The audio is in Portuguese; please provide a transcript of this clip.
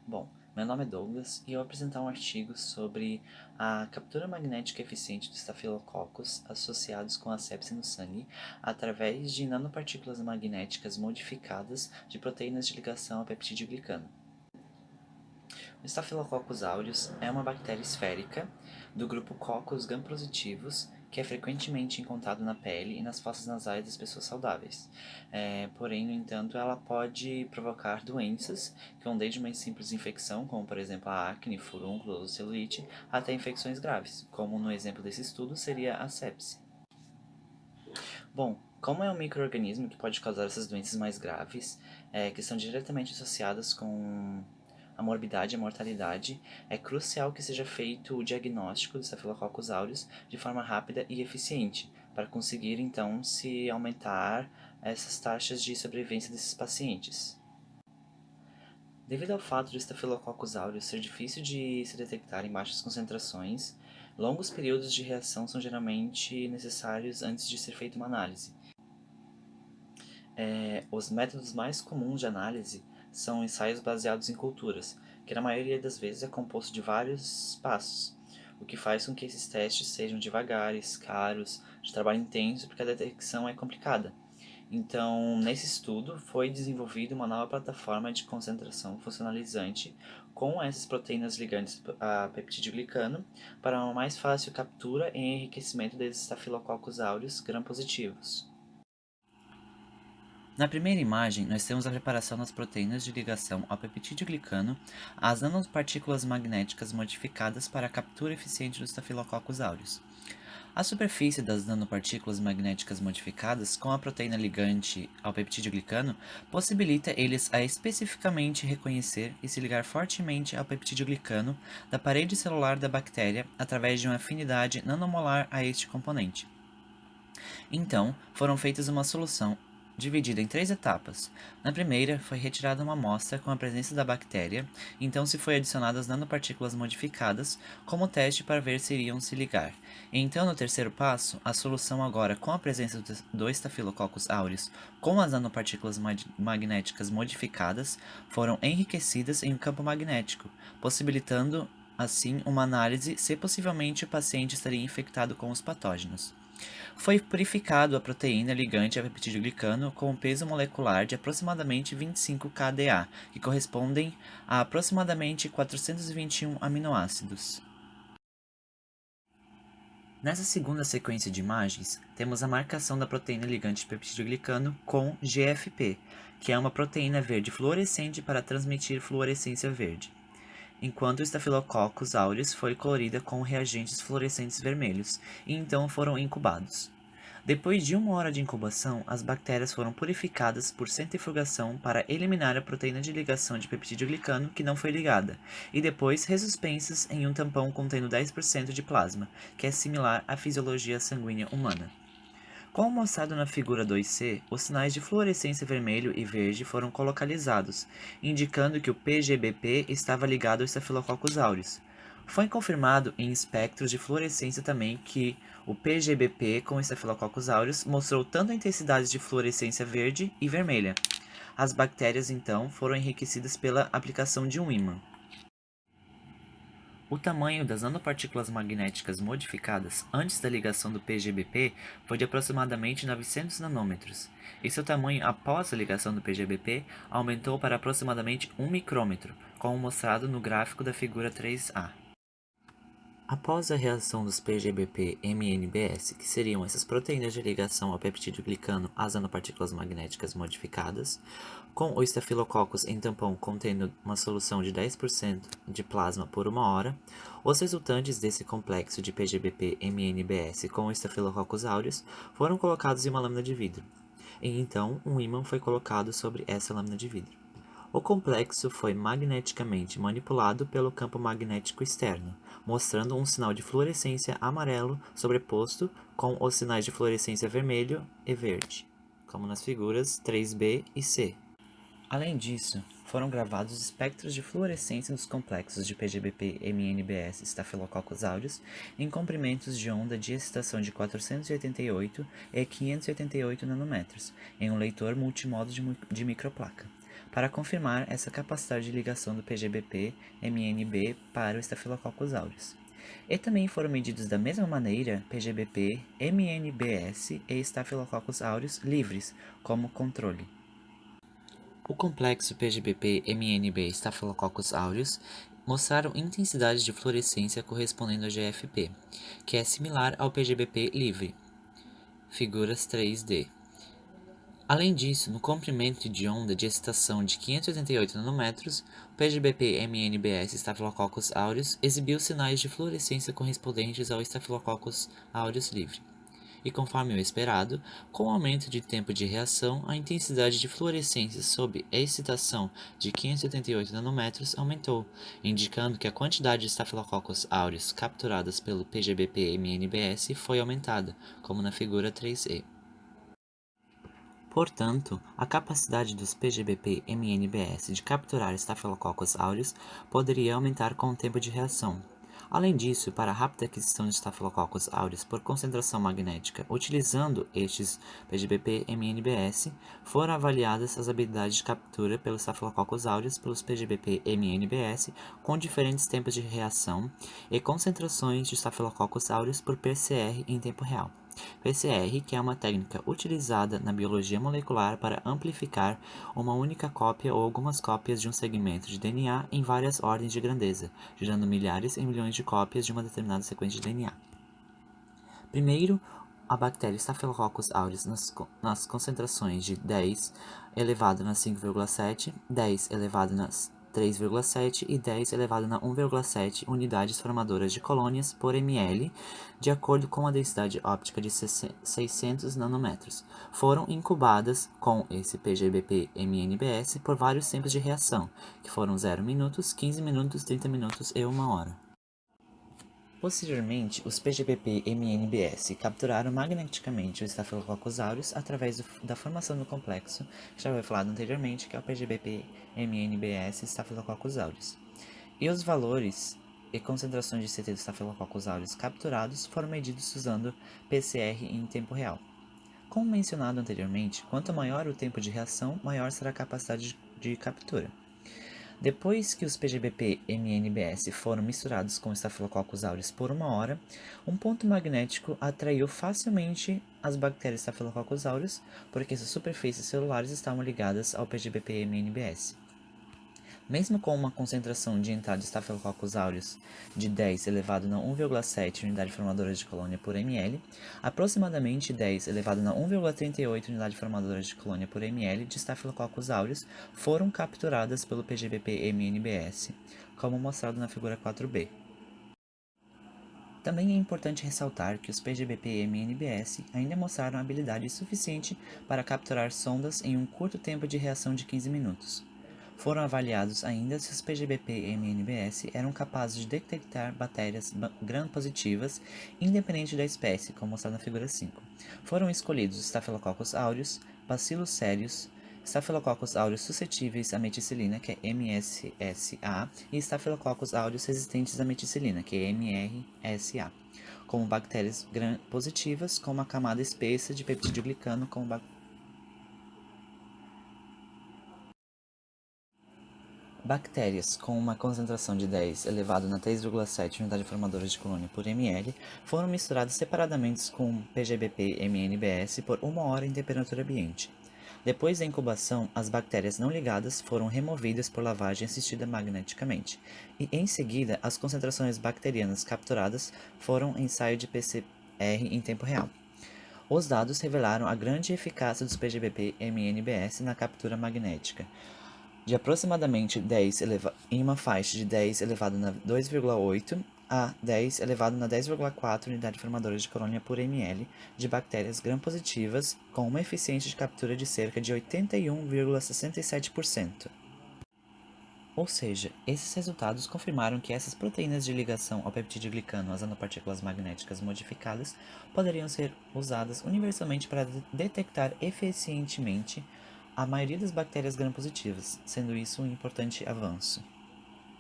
Bom, meu nome é Douglas e eu vou apresentar um artigo sobre a captura magnética eficiente dos estafilococcus associados com a sepse no sangue através de nanopartículas magnéticas modificadas de proteínas de ligação ao peptídeo glicano. O Staphylococcus aureus é uma bactéria esférica do grupo Coccus gram-positivos que é frequentemente encontrado na pele e nas fossas nasais das pessoas saudáveis. Porém, no entanto, ela pode provocar doenças que vão desde uma simples infecção, como por exemplo a acne, furúnculo ou celulite, até infecções graves, como no exemplo desse estudo seria a sepse. Bom, como é um micro-organismo que pode causar essas doenças mais graves, que são diretamente associadas com a morbidade e a mortalidade, é crucial que seja feito o diagnóstico do Staphylococcus aureus de forma rápida e eficiente, para conseguir então se aumentar essas taxas de sobrevivência desses pacientes. Devido ao fato de Staphylococcus aureus ser difícil de se detectar em baixas concentrações, longos períodos de reação são geralmente necessários antes de ser feita uma análise. Os métodos mais comuns de análise são ensaios baseados em culturas, que na maioria das vezes é composto de vários passos, o que faz com que esses testes sejam devagares, caros, de trabalho intenso, porque a detecção é complicada. Então, nesse estudo, foi desenvolvida uma nova plataforma de concentração funcionalizante com essas proteínas ligantes a peptídeo glicano para uma mais fácil captura e enriquecimento desses Staphylococcus aureus gram-positivos. Na primeira imagem, nós temos a preparação das proteínas de ligação ao peptídeo glicano às nanopartículas magnéticas modificadas para a captura eficiente dos Staphylococcus aureus. A superfície das nanopartículas magnéticas modificadas com a proteína ligante ao peptídeo glicano possibilita eles a especificamente reconhecer e se ligar fortemente ao peptídeo glicano da parede celular da bactéria através de uma afinidade nanomolar a este componente. Então, foram feitas uma solução dividida em 3 etapas. Na primeira, foi retirada uma amostra com a presença da bactéria, então se foi adicionadas nanopartículas modificadas como teste para ver se iriam se ligar. Então, no terceiro passo, a solução agora com a presença do Staphylococcus aureus com as nanopartículas magnéticas modificadas foram enriquecidas em um campo magnético, possibilitando assim uma análise se possivelmente o paciente estaria infectado com os patógenos. Foi purificado a proteína ligante a peptídeo glicano com um peso molecular de aproximadamente 25 kDa, que correspondem a aproximadamente 421 aminoácidos. Nessa segunda sequência de imagens, temos a marcação da proteína ligante de peptídeo glicano com GFP, que é uma proteína verde fluorescente para transmitir fluorescência verde, enquanto o Staphylococcus aureus foi colorida com reagentes fluorescentes vermelhos e então foram incubados. Depois de 1 hora de incubação, as bactérias foram purificadas por centrifugação para eliminar a proteína de ligação de peptídeo glicano que não foi ligada, e depois resuspensas em um tampão contendo 10% de plasma, que é similar à fisiologia sanguínea humana. Como mostrado na figura 2C, os sinais de fluorescência vermelho e verde foram colocalizados, indicando que o PGBP estava ligado ao Staphylococcus aureus. Foi confirmado em espectros de fluorescência também que o PGBP com Staphylococcus aureus mostrou tanto a intensidade de fluorescência verde e vermelha. As bactérias, então, foram enriquecidas pela aplicação de um ímã. O tamanho das nanopartículas magnéticas modificadas antes da ligação do PGBP foi de aproximadamente 900 nanômetros, e seu tamanho após a ligação do PGBP aumentou para aproximadamente 1 micrômetro, como mostrado no gráfico da figura 3A. Após a reação dos PGBP-MNBS, que seriam essas proteínas de ligação ao peptídeo glicano às nanopartículas magnéticas modificadas, com o Staphylococcus em tampão contendo uma solução de 10% de plasma por 1 hora, os resultantes desse complexo de PGBP-MNBS com o Staphylococcus aureus foram colocados em uma lâmina de vidro, e então um ímã foi colocado sobre essa lâmina de vidro. O complexo foi magneticamente manipulado pelo campo magnético externo, mostrando um sinal de fluorescência amarelo sobreposto com os sinais de fluorescência vermelho e verde, como nas figuras 3B e C. Além disso, foram gravados espectros de fluorescência dos complexos de PGBP-MNBS Staphylococcus aureus em comprimentos de onda de excitação de 488 e 588 nanômetros, em um leitor multimodo de microplaca, para confirmar essa capacidade de ligação do PGBP-MNB para o Staphylococcus aureus. E também foram medidos da mesma maneira PGBP, MNBS e Staphylococcus aureus livres como controle. O complexo PGBP-MNB Staphylococcus aureus mostraram intensidade de fluorescência correspondendo ao GFP, que é similar ao PGBP livre, figuras 3D. Além disso, no comprimento de onda de excitação de 588 nanômetros, o PGBP-MNBS Staphylococcus aureus exibiu sinais de fluorescência correspondentes ao Staphylococcus aureus livre. E conforme o esperado, com o aumento de tempo de reação, a intensidade de fluorescência sob excitação de 588 nanômetros aumentou, indicando que a quantidade de Staphylococcus aureus capturadas pelo PGBP-MNBS foi aumentada, como na figura 3E. Portanto, a capacidade dos PGBP-MNBS de capturar Staphylococcus aureus poderia aumentar com o tempo de reação. Além disso, para a rápida aquisição de Staphylococcus aureus por concentração magnética, utilizando estes PGBP-MNBS, foram avaliadas as habilidades de captura pelos Staphylococcus aureus pelos PGBP-MNBS com diferentes tempos de reação e concentrações de Staphylococcus aureus por PCR em tempo real. PCR, que é uma técnica utilizada na biologia molecular para amplificar uma única cópia ou algumas cópias de um segmento de DNA em várias ordens de grandeza, gerando milhares e milhões de cópias de uma determinada sequência de DNA. Primeiro, a bactéria Staphylococcus aureus nas concentrações de 10 elevado na 5,7, 10 elevado nas 3,7 e 10 elevado na 1,7 unidades formadoras de colônias por ml, de acordo com a densidade óptica de 600 nanômetros. Foram incubadas com esse PGBP-MNBS por vários tempos de reação, que foram 0 minutos, 15 minutos, 30 minutos e 1 hora. Posteriormente, os PGBP-MNBS capturaram magneticamente o Staphylococcus aureus através da formação do complexo, que já foi falado anteriormente, que é o PGBP-MNBS Staphylococcus aureus. E os valores e concentrações de CT do Staphylococcus aureus capturados foram medidos usando PCR em tempo real. Como mencionado anteriormente, quanto maior o tempo de reação, maior será a capacidade de captura. Depois que os PGBP-MNBS foram misturados com Staphylococcus aureus por 1 hora, um ponto magnético atraiu facilmente as bactérias Staphylococcus aureus, porque suas superfícies celulares estavam ligadas ao PGBP-MNBS. Mesmo com uma concentração de entrada de Staphylococcus aureus de 10 elevado na 1,7 unidade formadora de colônia por ml, aproximadamente 10 elevado na 1,38 unidade formadora de colônia por ml de Staphylococcus aureus foram capturadas pelo PGBP-MNBS, como mostrado na figura 4b. Também é importante ressaltar que os PGBP-MNBS ainda mostraram habilidade suficiente para capturar sondas em um curto tempo de reação de 15 minutos. Foram avaliados ainda se os PGBP-MNBS eram capazes de detectar bactérias gram-positivas, independente da espécie, como mostrado na figura 5. Foram escolhidos Staphylococcus aureus, Bacillus cereus, Staphylococcus aureus suscetíveis à meticilina, que é MSSA, e Staphylococcus aureus resistentes à meticilina, que é MRSA, como bactérias gram-positivas com uma camada espessa de peptidoglicano como Bactérias com uma concentração de 10 elevado na 3,7 unidade formadora de colônia por ml foram misturadas separadamente com PGBP-MNBS por 1 hora em temperatura ambiente. Depois da incubação, as bactérias não ligadas foram removidas por lavagem assistida magneticamente, e em seguida as concentrações bacterianas capturadas foram ensaio de PCR em tempo real. Os dados revelaram a grande eficácia dos PGBP-MNBS na captura magnética, de aproximadamente 10 em uma faixa de 10 elevado na 2,8 a 10 elevado na 10,4 unidade formadora de colônia por ml de bactérias gram-positivas, com uma eficiência de captura de cerca de 81,67%. Ou seja, esses resultados confirmaram que essas proteínas de ligação ao peptidoglicano às nanopartículas magnéticas modificadas poderiam ser usadas universalmente para detectar eficientemente a maioria das bactérias gram-positivas, sendo isso um importante avanço.